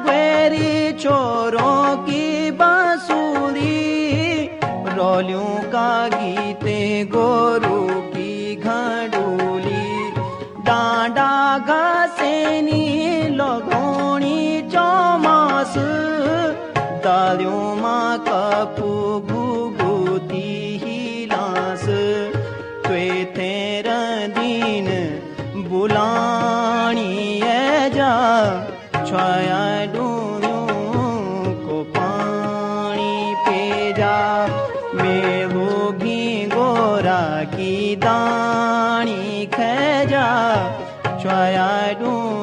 ग्वेरी छोरों की बांसुरी, रोलियों का गीते गोरू की घड़ूली, डांडा घसेनी लगोणी चौमास, दालियों माँ कपू घुघुती हिलास, त्वे तेरा दिन बुलानी है जा, छाया डूरियों को पानी पे जा, मैं होगी गोरा की दानी खे जा, छाया डूरियों